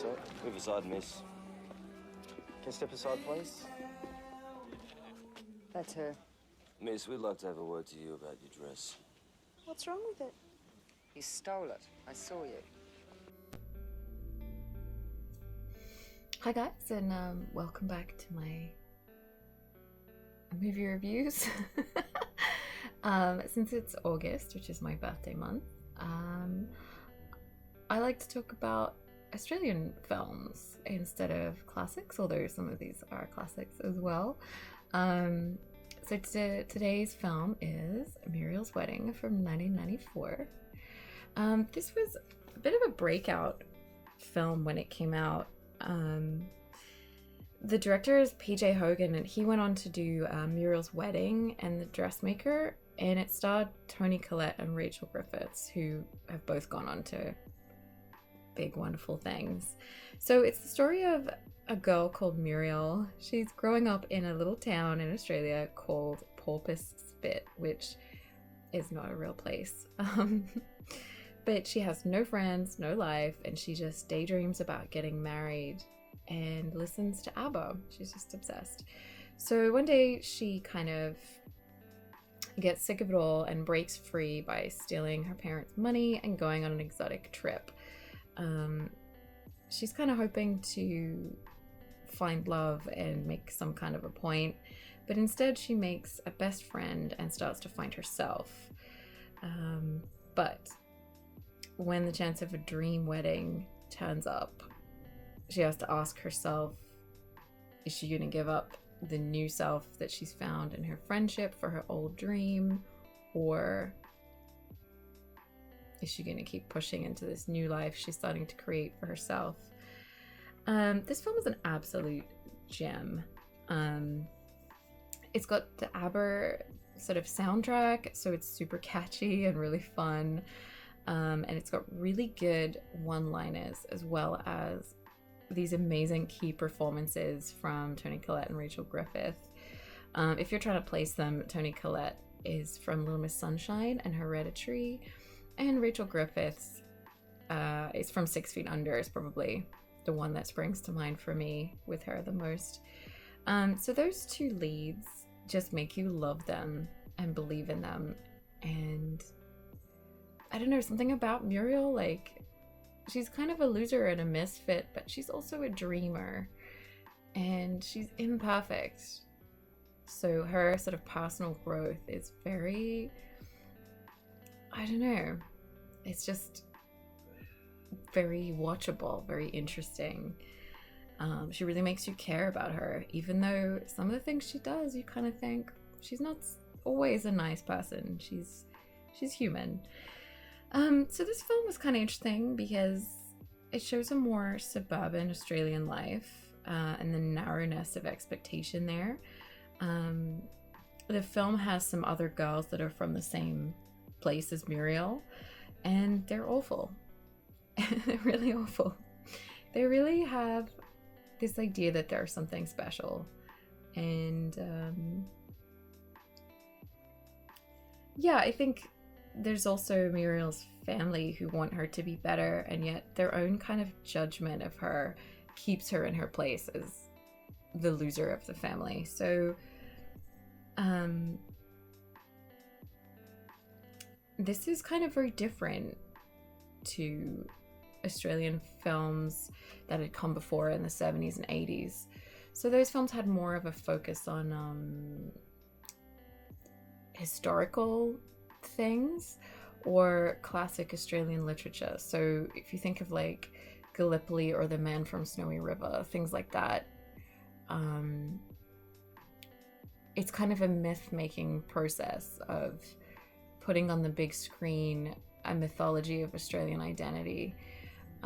sir. Move aside, miss. Can you step aside, please? That's her. Miss, we'd like to have a word to you about your dress. What's wrong with it? You stole it. I saw you. Hi guys, and welcome back to my movie reviews. Since it's August, which is my birthday month, I like to talk about Australian films instead of classics, although some of these are classics as well. So today's film is Muriel's Wedding from 1994. This was a bit of a breakout film when it came out. The director is PJ Hogan, and he went on to do Muriel's Wedding and The Dressmaker, and it starred Toni, Collette, and Rachel Griffiths, who have both gone on to big, wonderful things. So it's the story of a girl called Muriel. She's growing up in a little town in Australia called Porpoise Spit, which is not a real place. But she has no friends, no life, and she just daydreams about getting married and listens to ABBA. She's just obsessed. So one day she kind of gets sick of it all and breaks free by stealing her parents' money and going on an exotic trip. She's kind of hoping to find love and make some kind of a point, but instead she makes a best friend and starts to find herself. But when the chance of a dream wedding turns up, she has to ask herself, is she going to give up the new self that she's found in her friendship for her old dream, or is she going to keep pushing into this new life she's starting to create for herself? This film is an absolute gem. It's got the ABBA sort of soundtrack, so it's super catchy and really fun. And it's got really good one-liners, as well as these amazing key performances from Toni Collette and Rachel Griffiths. If you're trying to place them, Toni Collette is from Little Miss Sunshine and Hereditary, and Rachel Griffiths is from 6 Feet Under, is probably the one that springs to mind for me with her the most. So those two leads just make you love them and believe in them. And I don't know, something about Muriel, like, she's kind of a loser and a misfit, but she's also a dreamer, and she's imperfect. So her sort of personal growth is very, I don't know, it's just very watchable, very interesting. She really makes you care about her, even though some of the things she does, you kind of think she's not always a nice person. She's human. So this film was kind of interesting because it shows a more suburban Australian life and the narrowness of expectation there. The film has some other girls that are from the same place as Muriel, and they're awful. They're really awful. They really have this idea that they're something special. And yeah, I think there's also Muriel's family who want her to be better, and yet their own kind of judgment of her keeps her in her place as the loser of the family. So this is kind of very different to Australian films that had come before in the 70s and 80s. So those films had more of a focus on historical things or classic Australian literature. So if you think of like Gallipoli or The Man from Snowy River, things like that, it's kind of a myth-making process of putting on the big screen a mythology of Australian identity.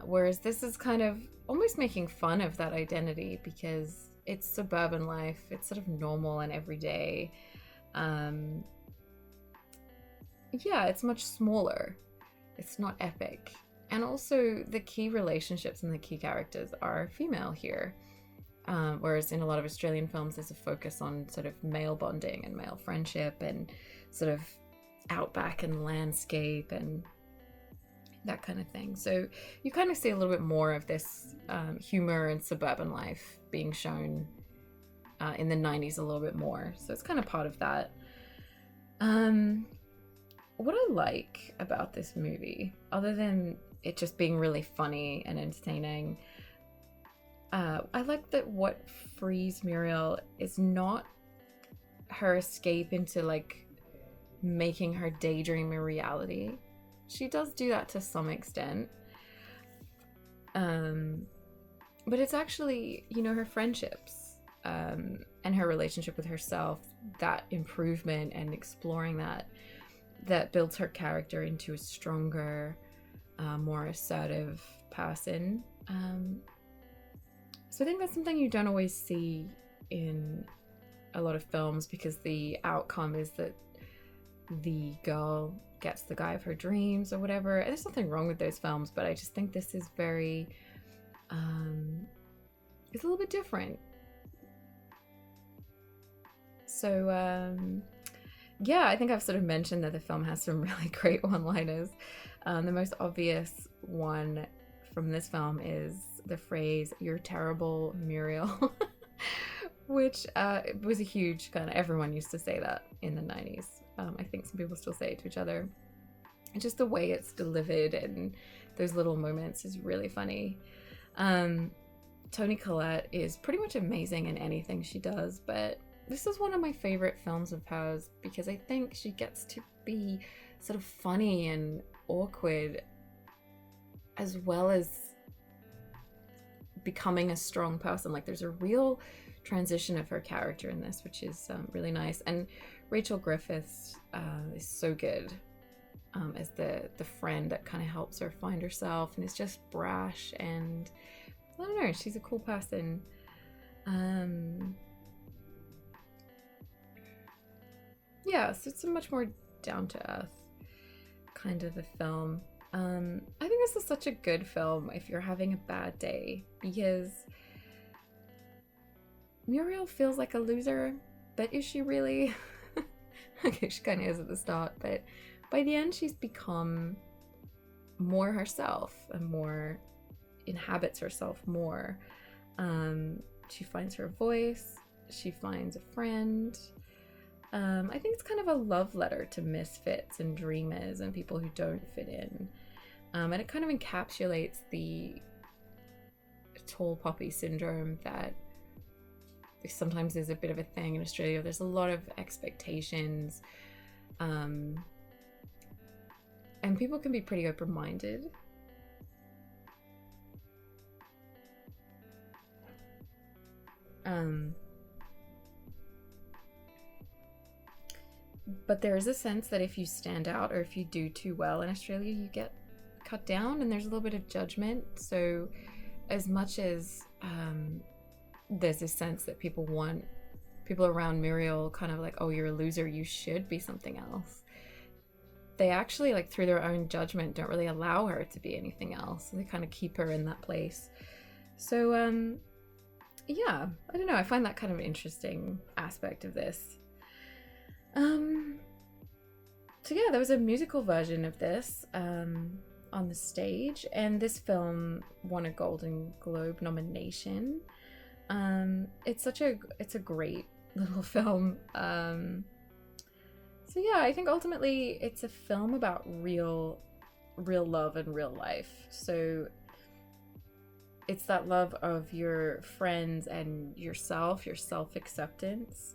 Whereas this is kind of almost making fun of that identity because it's suburban life, it's sort of normal and everyday. Yeah, it's much smaller. It's not epic. And also the key relationships and the key characters are female here. Whereas in a lot of Australian films, there's a focus on sort of male bonding and male friendship and sort of outback and landscape and that kind of thing. So you kind of see a little bit more of this humor and suburban life being shown in the 90s a little bit more. So it's kind of part of that. What I like about this movie, other than it just being really funny and entertaining, I like that what frees Muriel is not her escape into like making her daydream a reality. She does do that to some extent. But it's actually, you know, her friendships and her relationship with herself, that improvement and exploring that builds her character into a stronger, more assertive person. So I think that's something you don't always see in a lot of films, because the outcome is that the girl gets the guy of her dreams or whatever. And there's nothing wrong with those films, but I just think this is very, it's a little bit different. So, yeah, I think I've sort of mentioned that the film has some really great one-liners. The most obvious one from this film is the phrase, "You're terrible, Muriel," which was a huge kind of, everyone used to say that in the 90s. I think some people still say it to each other. And just the way it's delivered and those little moments is really funny. Toni Collette is pretty much amazing in anything she does, but this is one of my favorite films of hers because I think she gets to be sort of funny and awkward as well as becoming a strong person. Like, there's a real transition of her character in this, which is really nice. And Rachel Griffiths is so good as the friend that kind of helps her find herself and is just brash, and I don't know, she's a cool person. Yeah, so it's a much more down-to-earth kind of a film. I think this is such a good film if you're having a bad day, because Muriel feels like a loser, but is she really? Okay, she kind of is at the start, but by the end she's become more herself and more inhabits herself more. She finds her voice, she finds a friend. I think it's kind of a love letter to misfits and dreamers and people who don't fit in. And it kind of encapsulates the tall poppy syndrome that sometimes is a bit of a thing in Australia. There's a lot of expectations, and people can be pretty open-minded. But there is a sense that if you stand out or if you do too well in Australia, you get cut down, and there's a little bit of judgment. So as much as there's a sense that people around Muriel kind of like, oh, you're a loser, you should be something else, they actually, like, through their own judgment, don't really allow her to be anything else. They kind of keep her in that place. So yeah, I don't know, I find that kind of an interesting aspect of this. So yeah, there was a musical version of this on the stage, and this film won a Golden Globe nomination. It's a great little film. So yeah, I think ultimately it's a film about real love and real life. So it's that love of your friends and yourself, your self-acceptance,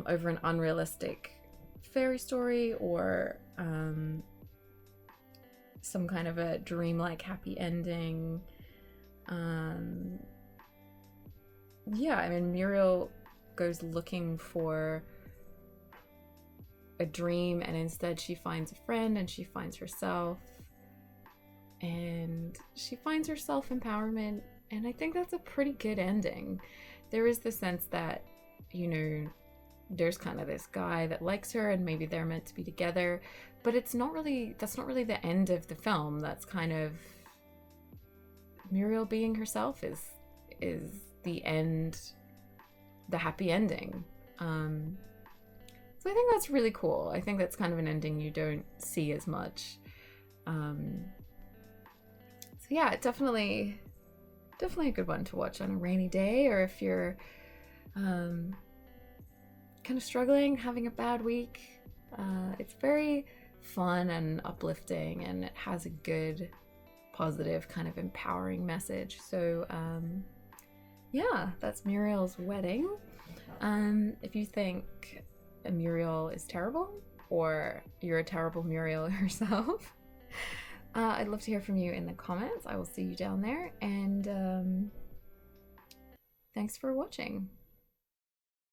over an unrealistic fairy story or some kind of a dreamlike happy ending. Yeah, I mean, Muriel goes looking for a dream, and instead she finds a friend and she finds herself, and she finds her self-empowerment, and I think that's a pretty good ending. There is the sense that, you know, there's kind of this guy that likes her and maybe they're meant to be together, but that's not really the end of the film. That's kind of Muriel being herself is the end, the happy ending. So I think that's really cool. I think that's kind of an ending you don't see as much So yeah, definitely a good one to watch on a rainy day, or if you're kind of struggling, having a bad week. It's very fun and uplifting, and it has a good, positive, kind of empowering message. So yeah, that's Muriel's Wedding. If you think Muriel is terrible, or you're a terrible Muriel yourself, I'd love to hear from you in the comments. I will see you down there, and thanks for watching.